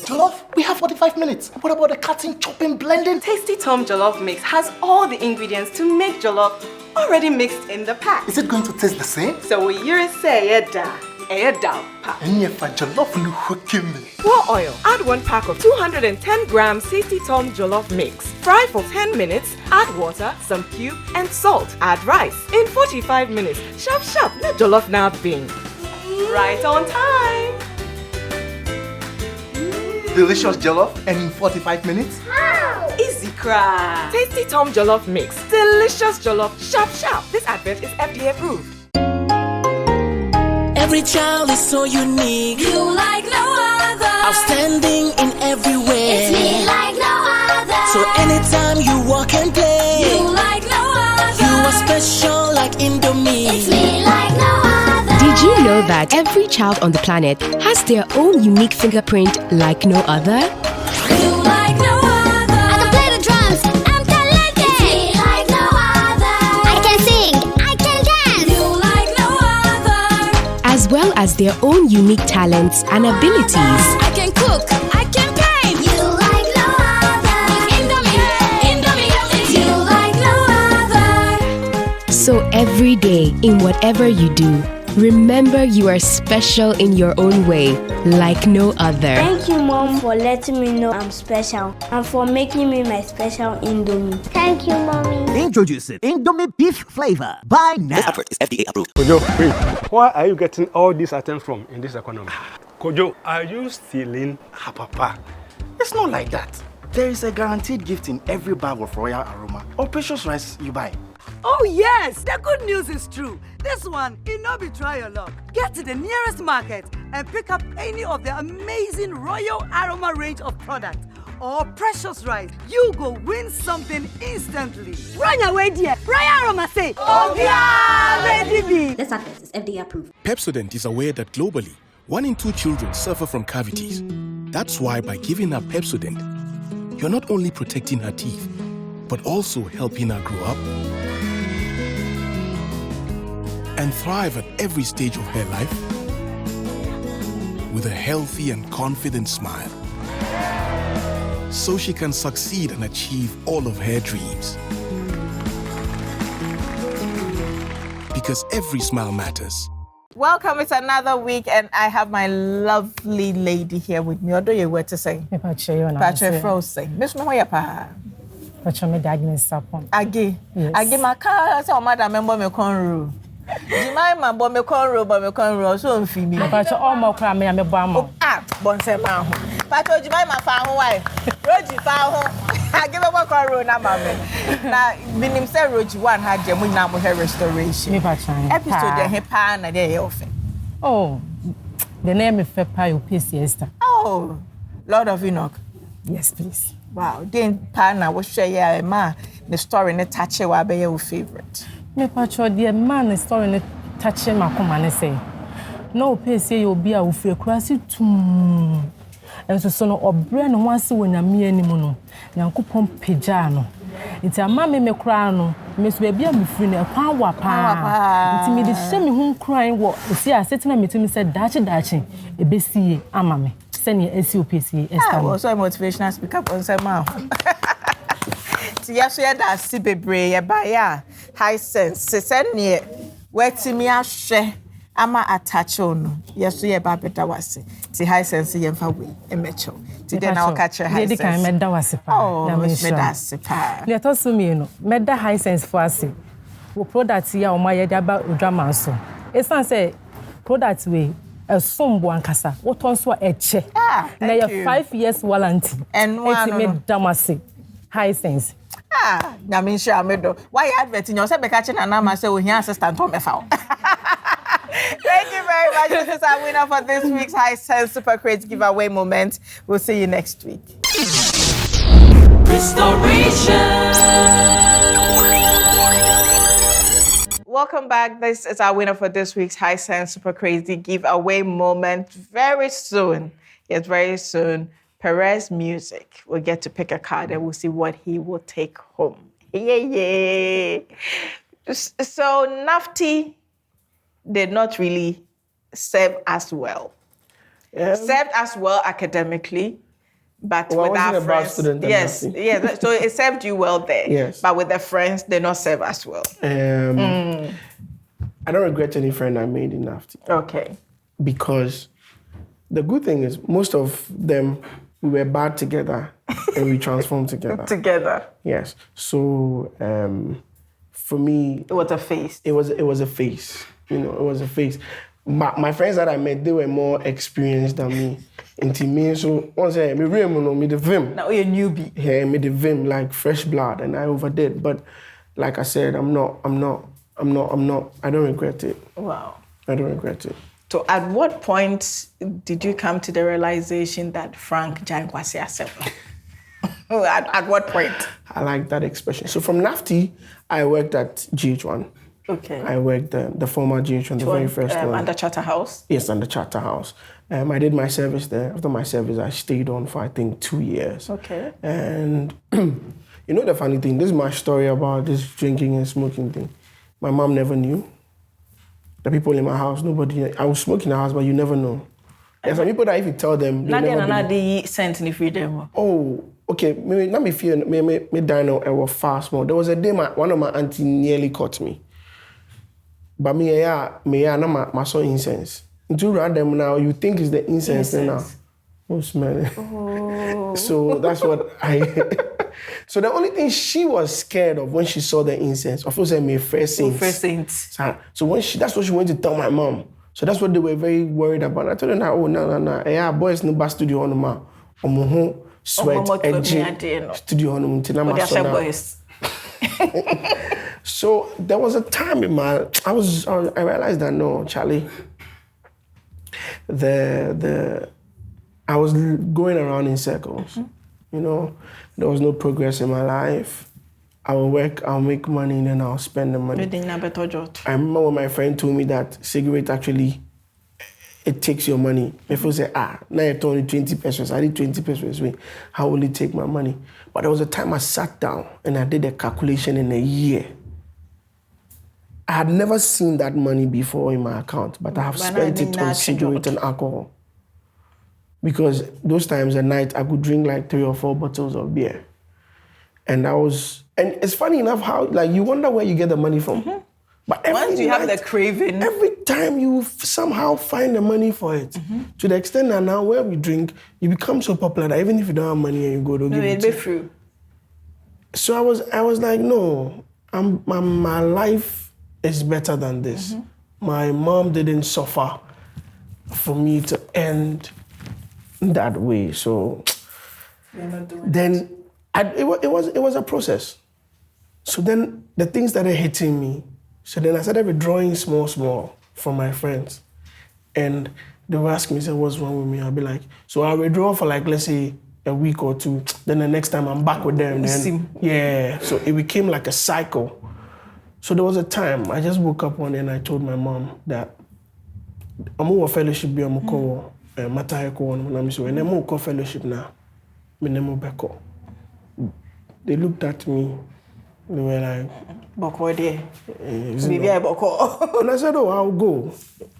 Jollof? We have 45 minutes. What about the cutting, chopping, blending? Tasty Tom Jollof Mix has all the ingredients to make jollof already mixed in the pack. Is it going to taste the same? So you say da pa. And if a jollof no hooking me. Pour oil. Add 1 pack of 210 grams Tasty Tom Jollof Mix. Fry for 10 minutes. Add water, some cube, and salt. Add rice. In 45 minutes. Sharp. Let jollof now bing. Right on time. Delicious jollof and in 45 minutes? Easy cry. Tasty Tom Jollof Mix. Delicious jollof. Sharp. This advert is FDA approved. Every child is so unique. You like no other. Outstanding in every way. It's me like no other. So anytime you walk and play, you like no other. You are special like Indomie. It's me like no other. Did you know that every child on the planet has their own unique fingerprint like no other? You like no other. I can play the drums. I'm talented. It's me like no other. I can sing. I can dance. You like no other. As well as their own unique talents and abilities. I can cook. I can paint. You like no other. Indomie. It's you like no other. So every day, in whatever you do, remember you are special in your own way, like no other. Thank you, Mom, for letting me know I'm special and for making me my special Indomie. Thank you, Mommy. Introducing Indomie beef flavor. Buy now. This advert is FDA approved. Kojo, wait. Where are you getting all these items from in this economy? Kojo, are you stealing? Papa, it's not like that. There is a guaranteed gift in every bag of Royal Aroma or precious rice you buy. Oh yes, the good news is true. This one, it no be try your luck. Get to the nearest market and pick up any of the amazing Royal Aroma range of products or precious rice, you go win something instantly. Run away, dear. Royal Aroma say, oh, yeah, ready be. This advert is FDA approved. Pepsodent is aware that globally, 1 in 2 children suffer from cavities. That's why by giving her Pepsodent, you're not only protecting her teeth, but also helping her grow up and thrive at every stage of her life with a healthy and confident smile, so she can succeed and achieve all of her dreams. Because every smile matters. Welcome, it's another week, and I have my lovely lady here with me. What do you want to say? Patrick Frozen. Miss Noya Pa. Patrick, me dad is sapon. Agi. Agi, my car, so madam, member me conru. Jemima, but me conru, so on me. Patrick, all more crime, me bomb. Ah, Bonsema. Patrick, Jemima found wife. Roji found I give up a conru, na mamma. Now, Binim said Roji one had Jamuna with her restoration. Episode, the hepan, a day often. Oh, the name is Peppa, you pay siesta. Oh, Lord of Enoch. Yes, please. Wow, then Pana was share ma the story in the touch will be your favorite. Me Patrick, dear man, the story in the touching my command say. No pay say you'll be a free crassi too. And so no obrɛ once when I'm me anymore no nyankopɔn pagya no nti amame me kra no me so bia me free na kwan wa pa nti me de hyɛ me ho kran wo esi asetina metimi sɛ dachi ebesie ama me sɛ ne SOPC esta no so motivational speaker on say ma ti ya so ya da si bebre ya ba ya high sense sɛ ne wetimi ahwɛ ama attach on yes so ye ba beta wase ti high sense ye mfa we emecho ti den na catch high sense kan meda wase pa na me da se pa le to so me no meda high sense for ase wo product ya o ma ye da ba odwama so esan say product we esombo ankasa wo ton so eche na ye 5 years warranty and one me damase high sense na me sure me do why advert in your say be catch na na ma say o hia assistant on me fa. Thank you very much. This is our winner for this week's High Sense Super Crazy Giveaway moment. We'll see you next week. Restoration. Welcome back. This is our winner for this week's High Sense Super Crazy Giveaway moment. Very soon, yes, very soon, Perez Musik will get to pick a card and we'll see what he will take home. Yeah. So, Nafti did not really serve us well. Served us well academically, but with our friends, yes, so it served you well there. Yes, but with the friends, they not serve us well. I don't regret any friend I made in Nafti. Okay, because the good thing is most of them we were bad together and we transformed together. Together. Yes. So for me, it was a phase. It was a phase. You know, it was a phase. My friends that I met, they were more experienced than me. Into me, so once I me the vim. Now you're a newbie. Yeah, me the vim like fresh blood, and I overdid. But like I said, I'm not. I don't regret it. Wow. I don't regret it. So at what point did you come to the realization that Frank Jan was yourself? At what point? I like that expression. So from Nafti, I worked at GH1. Okay. I worked the former GH1, the very first one. Under Charterhouse? Yes, under Charterhouse. I did my service there. After my service, I stayed on for, I think, 2 years. Okay. And you know the funny thing? This is my story about this drinking and smoking thing. My mom never knew. The people in my house, nobody. I was smoking in the house, but you never know. There's some people that if you tell them, they never believe. Sent in freedom. Oh, okay. Let me feel. Me dino. I was fast more. There was a day one of my auntie nearly caught me. But me my son incense. Into random now, you think it's the incense now. Oh, smell. Oh. So that's what I. So the only thing she was scared of when she saw the incense, of course, I made first saints. So when that's what she went to tell my mom. So that's what they were very worried about. I told her, oh no. Yeah, boys no bad studio on ma. Sweat, studio on boys. So there was a time in I realized that no, Charlie, I was going around in circles. You know, there was no progress in my life. I will work, I'll make money, and then I'll spend the money. I remember when my friend told me that cigarette actually, it takes your money. My friend said, now you're only 20 pesos. I did 20 pesos. How will it take my money? But there was a time I sat down and I did a calculation in a year. I had never seen that money before in my account, but I have spent it on cigarette and alcohol. Because those times at night, I could drink like 3 or 4 bottles of beer. And it's funny enough how, like, you wonder where you get the money from. But once you have the craving, every time you somehow find the money for it. To the extent that now where we drink, you become so popular that even if you don't have money and you go to give it. It'll be free. So I was like, no, my life is better than this. My mom didn't suffer for me to end that way. So then it was a process. So then the things started hitting me. So then I started withdrawing small from my friends. And they would ask me, say, what's wrong with me? I'll be like, so I'll withdraw for like, let's say, a week or 2. Then the next time I'm back with them. Then, yeah, so it became like a cycle. So there was a time I just woke up one day and I told my mom that I'm going to fellowship, I'm going to fellowship now. They looked at me. They were like, Boko there. And I said, oh, I'll go.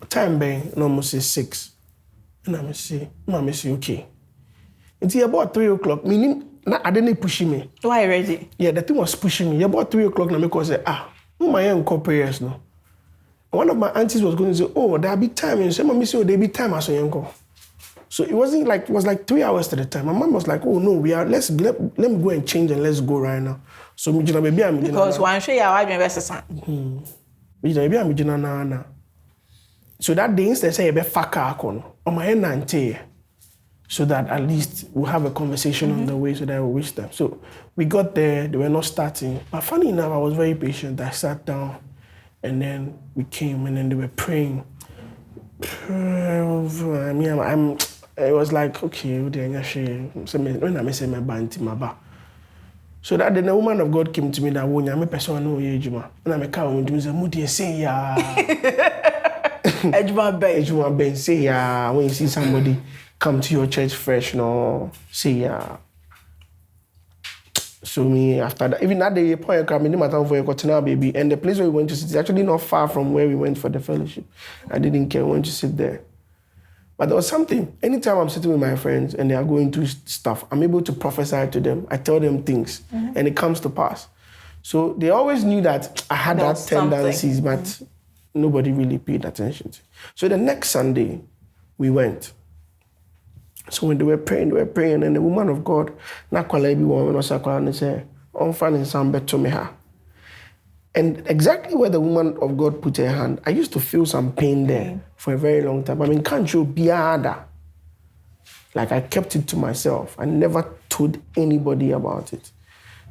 Time being, almost 6. And I say, okay. Until about 3 o'clock, meaning, I didn't push me. Why ready? Yeah, the thing was pushing me. About 3 o'clock, I say, my young prayers no. One of my aunties was going to say, oh, there'll be time. And some of me say, there'll be time as a young girl. So it was like 3 hours to the time. My mom was like, oh no, let me go and change and let's go right now. So because one show you how you invest so that day instead say be faka on my hand so that at least we'll have a conversation on the way so that I will reach them. So we got there, they were not starting. But funny enough, I was very patient. I sat down and then we came and then they were praying. It was like, okay, when I say my banti maba. So that then the woman of God came to me that when I'm a person no ejuma. And I'm a cow when you say mudi say ya. Ejuma ben say ya. When you see somebody come to your church fresh, no say ya. So me after that, even that day, point come in matter for a baby, and the place where we went to sit is actually not far from where we went for the fellowship. I didn't care, I went to sit there. But there was something. Anytime I'm sitting with my friends and they are going through stuff, I'm able to prophesy to them. I tell them things, and it comes to pass. So they always knew that I had that tendencies, but nobody really paid attention to it. So the next Sunday, we went. So when they were praying, and the woman of God, and exactly where the woman of God put her hand, I used to feel some pain there for a very long time. I mean, can't you be other? Like I kept it to myself. I never told anybody about it.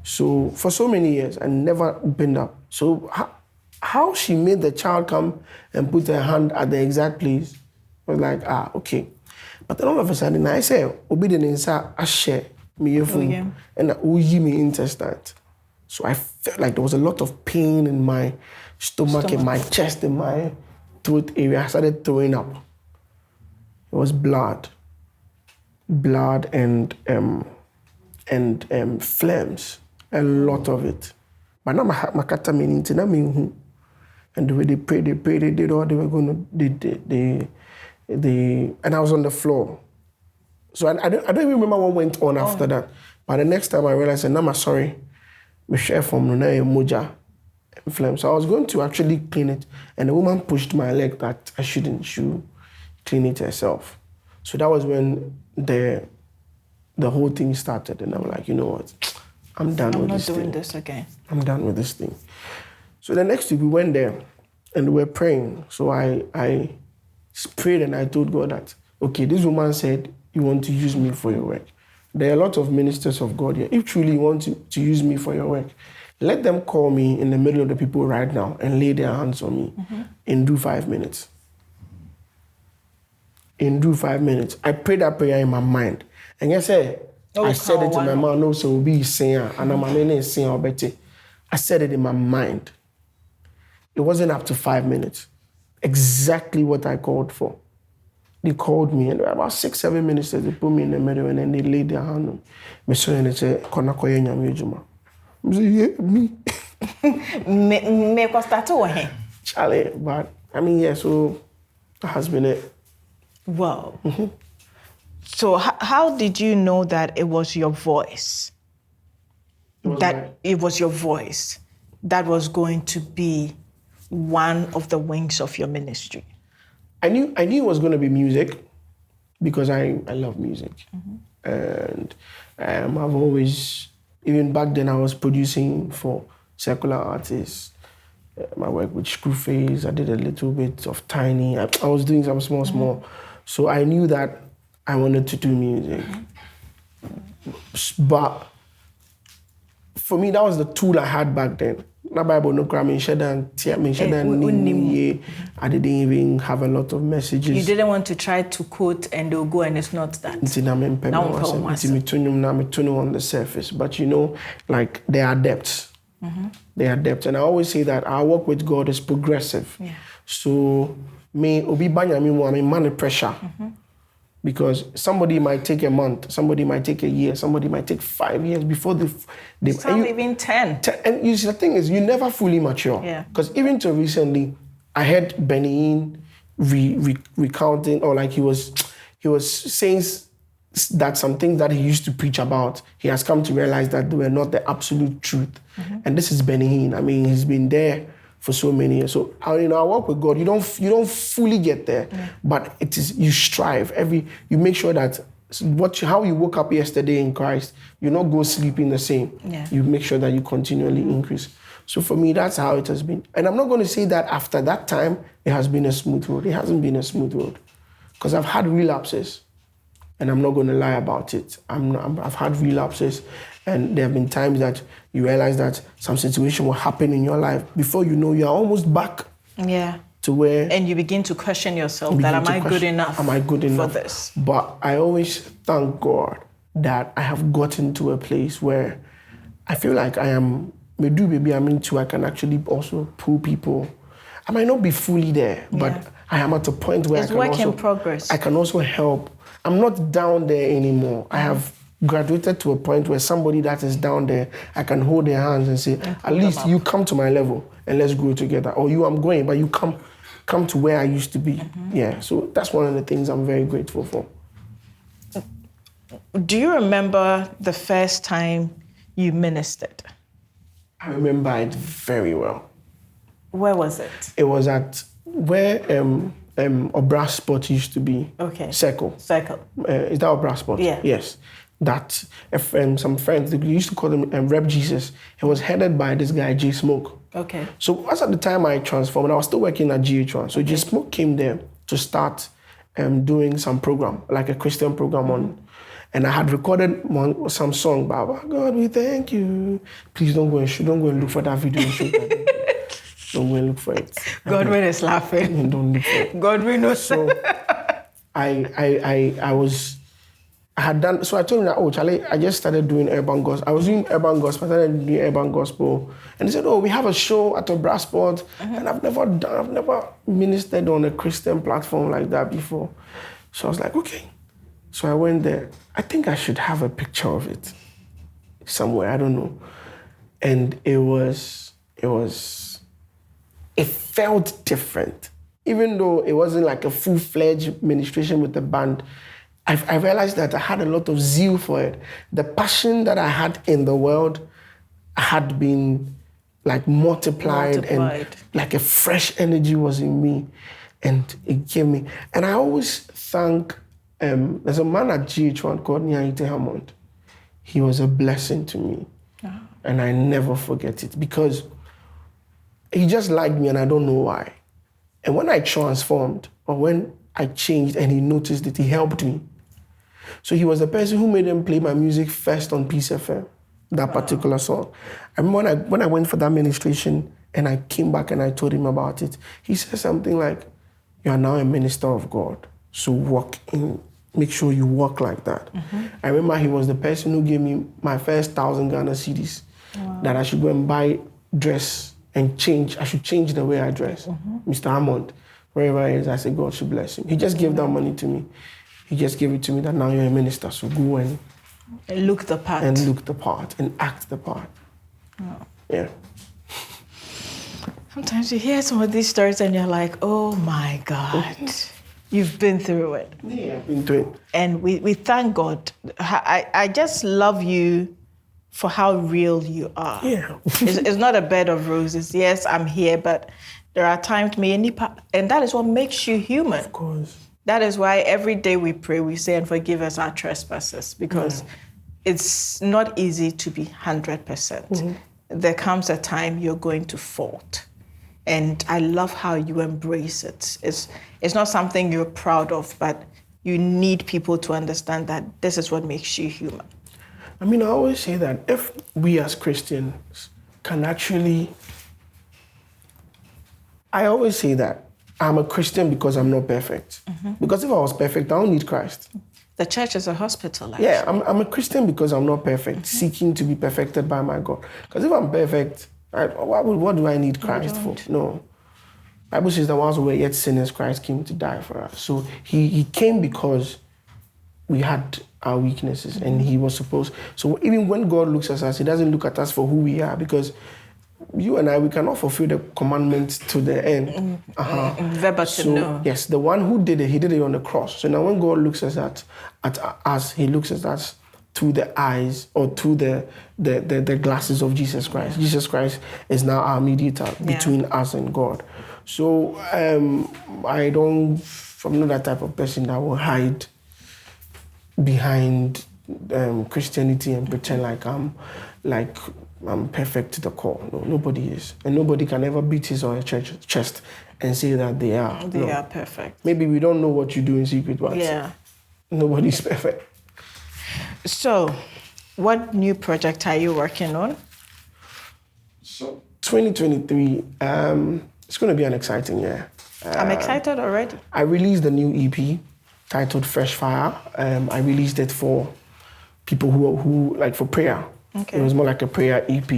So for so many years, I never opened up. So how she made the child come and put her hand at the exact place, I was like, okay. But then all of a sudden, I said, obedience, I share me and me intestine. So I felt like there was a lot of pain in my stomach, in my chest, in my throat area. I started throwing up. It was blood and phlegms, a lot of it. But now my kata meaning and the way they prayed, they did all they were going to, and I was on the floor. So I don't even remember what went on after that. But the next time I realized, now I'm sorry. My chef from Moja and phlegm. So I was going to actually clean it, and the woman pushed my leg that I shouldn't. She clean it herself. So that was when the whole thing started, and I'm like, you know what? I'm done with this thing. I'm not doing this again. I'm done with this thing. So the next week we went there, and we were praying. So I prayed and I told God that, okay, this woman said, you want to use me for your work. There are a lot of ministers of God here. If truly you want to use me for your work, let them call me in the middle of the people right now and lay their hands on me and do 5 minutes. I prayed that prayer in my mind. And I said, I said it in my mind, no, so be saying, and I'm saying, Betty. I said it in my mind. It wasn't up to 5 minutes. Exactly what I called for. They called me, and about 6-7 minutes, they put me in the middle, and then they laid their hand on me. So they said, "Kona koye nyame juma." I said, "Yeah, me." Me costa to Charlie, but I mean, yeah. So that has been it. Wow. Mm-hmm. So how did you know that it was your voice? It was your voice that was going to be one of the wings of your ministry? I knew it was going to be music because I love music. And I've always, even back then I was producing for secular artists. I worked with Screwface, I did a little bit of Tiny. I was doing some small. So I knew that I wanted to do music. But for me, that was the tool I had back then. I didn't even have a lot of messages. You didn't want to try to quote and they'll go and it's not that. On the surface. But you know, like there are depths. They are depths. And I always say that our work with God is progressive. Yeah. So I'm man pressure. Because somebody might take a month, somebody might take a year, somebody might take 5 years before they some even 10. And you see, the thing is, you never fully mature. Yeah. Because even till recently, I heard Benny recounting, or like he was saying that some things that he used to preach about, he has come to realize that they were not the absolute truth. And this is Benny. I mean, he's been there for so many years. So I work with God. You don't fully get there, but it is, you strive. You make sure that how you woke up yesterday in Christ, you not go sleeping the same. Yeah. You make sure that you continually increase. So for me, that's how it has been. And I'm not going to say that after that time, it has been a smooth road. It hasn't been a smooth road. Because I've had relapses. And I'm not going to lie about it. I've had relapses. And there have been times that you realize that some situation will happen in your life. Before you know, you're almost back to where... And you begin to question yourself that, am I good enough for this? But I always thank God that I have gotten to a place where I feel like I am... I can actually also pull people. I might not be fully there, but I am at a point where it's work in progress. I can also help. I'm not down there anymore. I have graduated to a point where somebody that is down there, I can hold their hands and say, at least you come to my level and let's grow together. Or I'm going, but you come to where I used to be. Yeah, so that's one of the things I'm very grateful for. Do you remember the first time you ministered? I remember it very well. Where was it? It was at where Obra Sport used to be. Okay. Circle. Is that Obra Sport? Yeah. Yes. That some friends, they used to call him Rep Jesus. He was headed by this guy, J Smoke. Okay. So as at the time I transformed, I was still working at GH1. So J Smoke came there to start doing some program, like a Christian program on. And I had recorded some song, Baba, God, we thank you. Please don't go and look for that video and shoot that. Don't look for it. Godwin is laughing. Don't look for it. Godwin knows. So I had done, so I told him that, Charlie, I just started doing urban gospel. I was doing urban gospel, I started doing urban gospel. And he said, we have a show at a brass sport. And I've never ministered on a Christian platform like that before. So I was like, okay. So I went there. I think I should have a picture of it somewhere, I don't know. And it felt different. Even though it wasn't like a full-fledged ministration with the band, I realized that I had a lot of zeal for it. The passion that I had in the world had been like multiplied. And like a fresh energy was in me, and it gave me. And I always thank, there's a man at GH1 called Nyaite Hammond. He was a blessing to me. And I never forget it because he just liked me and I don't know why. And when I transformed or when I changed and he noticed it, he helped me. So he was the person who made him play my music first on Peace FM, that particular song. I remember when I went for that ministration and I came back and I told him about it, he said something like, "You are now a minister of God, so walk in make sure you walk like that. I remember he was the person who gave me my first 1,000 Ghana cedis. That I should go and buy dress and change. I should change the way I dress. Mr. Hammond, wherever he is, I said, God should bless him. He just gave that money to me. He just gave it to me that now you're a minister, so go and look the part. And look the part and act the part. Yeah. Sometimes you hear some of these stories and you're like, oh my God, you've been through it. Yeah, I've been through it. And we thank God. I just love you for how real you are. Yeah. It's not a bed of roses. Yes, I'm here, but there are times and that is what makes you human. Of course. That is why every day we pray, we say, and forgive us our trespasses, because it's not easy to be 100%. There comes a time you're going to fault. And I love how you embrace it. It's not something you're proud of, but you need people to understand that this is what makes you human. I mean, I always say that if we as Christians can actually... I always say that I'm a Christian because I'm not perfect. Because if I was perfect, I don't need Christ. The church is a hospital, actually. Yeah, I'm a Christian because I'm not perfect, seeking to be perfected by my God. Because if I'm perfect, what do I need Christ for? No. The Bible says that whilst we were yet sinners, Christ came to die for us. So he came because we had our weaknesses and he was supposed... So even when God looks at us, he doesn't look at us for who we are, because you and I, we cannot fulfill the commandments to the end. Verbatim, no. Yes, the one who did it, he did it on the cross. So now when God looks at us, he looks at us through the eyes or through the glasses of Jesus Christ. Jesus Christ is now our mediator between us and God. So I'm not that type of person that will hide behind Christianity and pretend like I'm perfect to the core. No, nobody is. And nobody can ever beat his or her chest and say that they are. They are perfect. Maybe we don't know what you do in secret, but nobody's perfect. So, what new project are you working on? So, 2023, it's going to be an exciting year. I'm excited already. I released a new EP titled Fresh Fire. I released it for people who like for prayer. Okay. It was more like a prayer EP.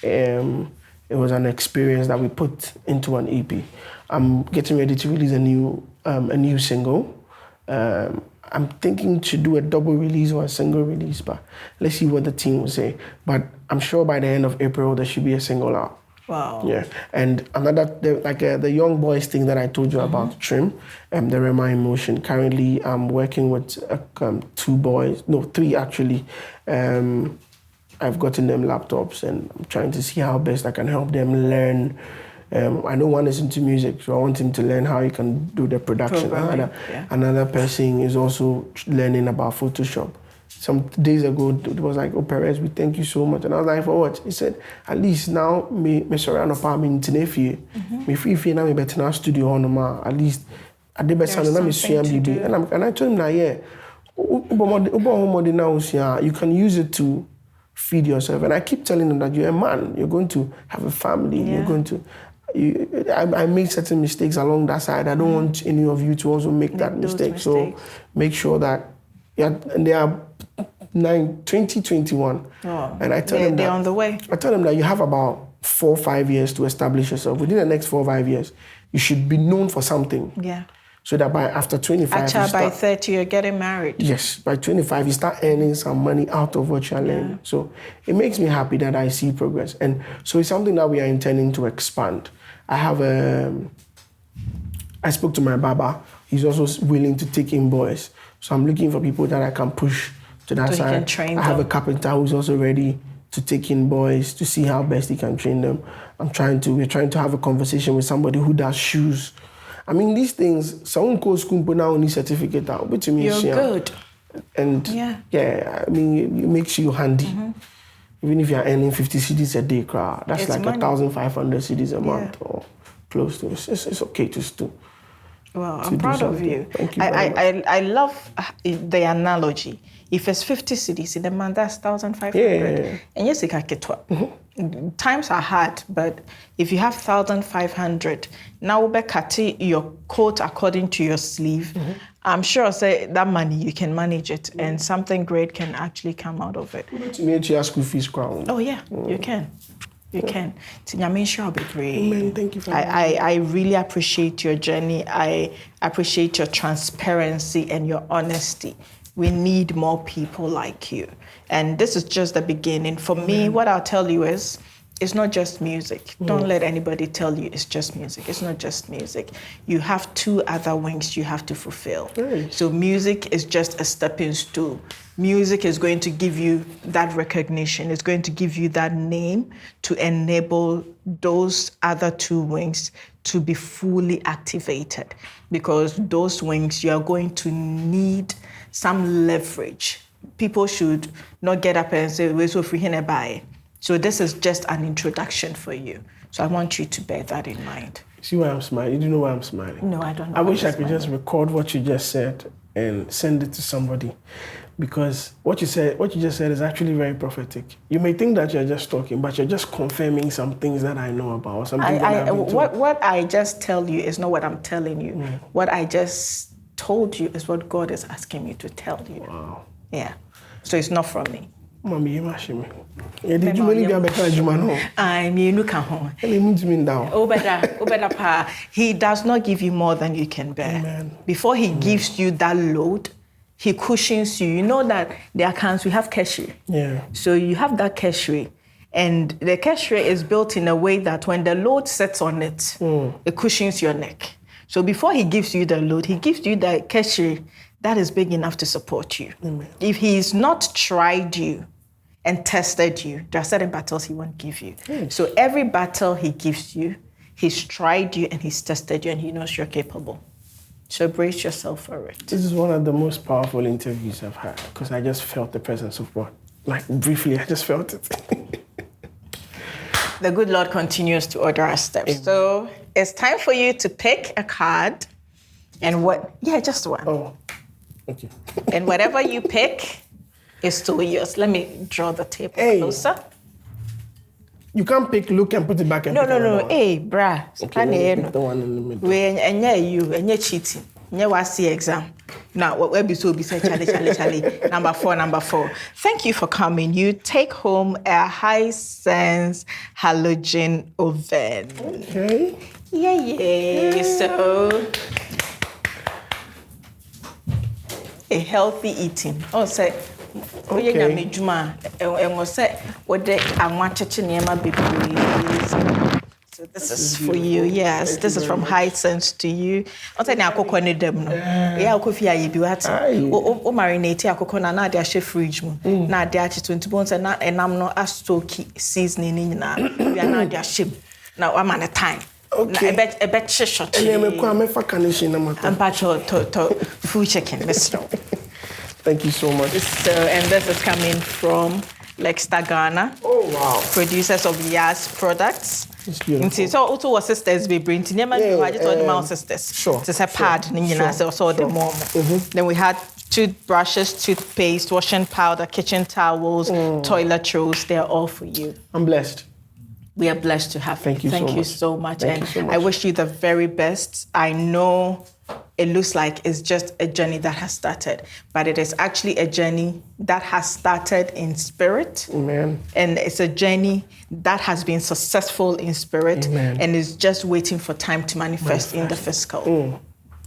It was an experience that we put into an EP. I'm getting ready to release a new single. I'm thinking to do a double release or a single release, but let's see what the team will say. But I'm sure by the end of April, there should be a single out. Wow. Yeah. And another, the Young Boys thing that I told you about, Trim, the Rema Emotion. Currently, I'm working with 3 actually. I've gotten them laptops and I'm trying to see how best I can help them learn. I know one is into music, so I want him to learn how he can do the production. Another person is also learning about Photoshop. Some days ago, it was like, oh, Perez, we thank you so much. And I was like, for what? He said, at least now, me surround apartment in Tenefi. Me free now, me better now studio on ma. At least, I did better now, me swim BB. And I told him that, yeah, you can use it to feed yourself. And I keep telling them that you're a man, you're going to have a family, you're going to... I made certain mistakes along that side. I don't want any of you to also make that mistake. So make sure that, and they are 2021. And I tell them they're on the way. I tell them that you have about 4 or 5 years to establish yourself. Within the next 4 or 5 years, you should be known for something. Yeah. So that after 25, actually, by 30, you're getting married. Yes, by 25, you start earning some money out of what you're learning. So it makes me happy that I see progress. And so it's something that we are intending to expand. I spoke to my barber. He's also willing to take in boys. So I'm looking for people that I can push to that side. He can train I have a carpenter who's also ready to take in boys to see how best he can train them. We're trying to have a conversation with somebody who does shoes. I mean, these things, someone calls school now only certificate out, but to me, you're good. And yeah, I mean, it makes you handy. Even if you're earning 50 CDs a day, that's like 1,500 CDs a month or close to. It's okay to do. Well, I'm proud of you. Thank you very much. I love the analogy. If it's 50 cities in a month, that's 1,500. Yeah. And yes, times are hard, but if you have 1,500, now we cut your coat according to your sleeve. I'm sure say that money you can manage it, and something great can actually come out of it. To make your school fees crown. Oh yeah, you can. You can. Amen. Thank you for I really appreciate your journey. I appreciate your transparency and your honesty. We need more people like you. And this is just the beginning. For me, what I'll tell you is, it's not just music. Don't let anybody tell you it's just music. It's not just music. You have 2 other wings you have to fulfill. So music is just a stepping stool. Music is going to give you that recognition. It's going to give you that name to enable those other 2 wings to be fully activated. Because those wings, you are going to need some leverage. People should not get up and say, we're so free here buy. So this is just an introduction for you. So I want you to bear that in mind. See why I'm smiling? Do you know why I'm smiling? No, I don't know. I wish I could just record what you just said and send it to somebody. Because what you just said is actually very prophetic. You may think that you're just talking, but you're just confirming some things that I know about, or something that I've been told. What I just tell you is not what I'm telling you. What I just told you is what God is asking me to tell you. Wow. Yeah. So it's not from me. Mommy, you must me. Did you really be a better Jumano? I mean, look at home. He does not give you more than you can bear. Amen. Before he gives you that load, he cushions you. You know that the accounts, we have cashier. Yeah. So you have that cashier. And the cashier is built in a way that when the load sets on it, it cushions your neck. So before he gives you the load, he gives you the cashier that is big enough to support you. Amen. If he's not tried you and tested you, there are certain battles he won't give you. So every battle he gives you, he's tried you and he's tested you and he knows you're capable. So brace yourself for it. This is one of the most powerful interviews I've had because I just felt the presence of God. Like briefly, I just felt it. The good Lord continues to order our steps. Amen. So it's time for you to pick a card and just one. Oh, okay. And whatever you pick is still yours. Let me draw the table closer. You can't pick, look, and put it back and No. Hey, brah. Okay, pick the one in the middle. And you're cheating. You was the exam. Now, what will be so be say, Charlie. Number four. Thank you for coming. You take home a Hisense halogen oven. Okay. Yeah. So, a healthy eating. Okay. So this is for you, yes. This is from Hisense to you. What any akoko ne dem no. Yeah, akofia ye bi wat. O marinate akoko na de ahye fridge mu. Na de ache 20 bones na enam no astoki seasoning ni nyina. We are na de ahye. Na wa man time. Okay. A bet shot. Me fa kanishin na mata. Ampacho to food chicken, Mr. Thank you so much. So, and this is coming from Lexter Ghana. Oh, wow. Producers of Yas products. It's beautiful. So, also was sisters be bringing them. I just told my sisters. Sure. It's a pad. So the mom. Then we had toothbrushes, toothpaste, washing powder, kitchen towels, toilet rolls. They're all for you. I'm blessed. We are blessed to have you. Thank you so much. Thank you so much. I wish you the very best. I know it looks like it's just a journey that has started, but it is actually a journey that has started in spirit. Amen. And it's a journey that has been successful in spirit. Amen. And is just waiting for time to manifest in the physical.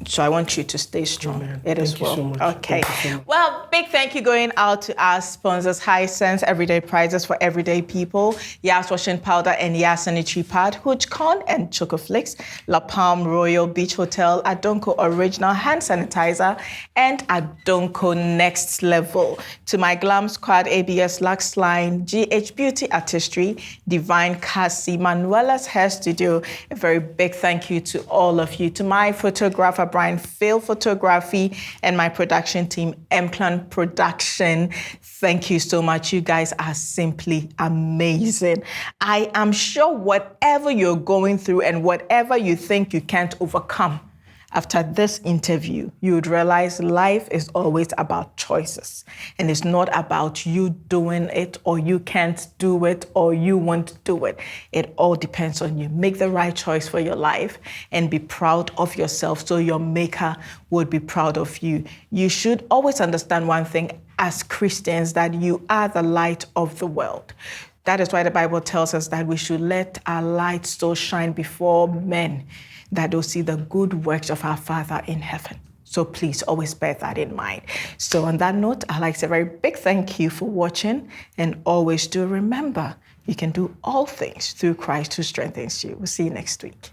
So I want you to stay strong. Amen. It is Thank you well. so much. Okay. Thank you so much. Well, big thank you going out to our sponsors, Hisense, everyday prizes for everyday people, Yas washing powder and Yas sanitary pad, Hoochcon and Chocoflix, La Palm Royal Beach Hotel, Adonko Original Hand Sanitizer, and Adonko Next Level. To my Glam Squad, ABS Lux Line, GH Beauty Artistry, Divine Cassie, Manuela's Hair Studio, a very big thank you to all of you. To my photographer, Brian Phil Photography, and my production team, M-Clan Production. Thank you so much. You guys are simply amazing. I am sure whatever you're going through and whatever you think you can't overcome, after this interview, you would realize life is always about choices. And it's not about you doing it or you can't do it or you won't do it. It all depends on you. Make the right choice for your life and be proud of yourself so your maker would be proud of you. You should always understand one thing as Christians, that you are the light of the world. That is why the Bible tells us that we should let our light so shine before men that they'll see the good works of our Father in heaven. So please always bear that in mind. So on that note, I'd like to say a very big thank you for watching, and always do remember, you can do all things through Christ who strengthens you. We'll see you next week.